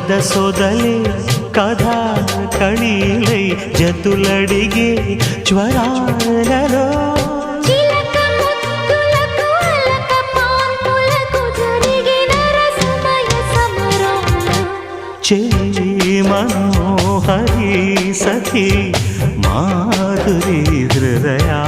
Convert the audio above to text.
సొదలే కథా కళీలై జతులడిగే జ్వరాలలో చిలక ముద్దులకు అలక పాన్పులకు జరిగిన రసమయ సమరాలు చెలి మనోహరి సఖి మాధురి హృదయా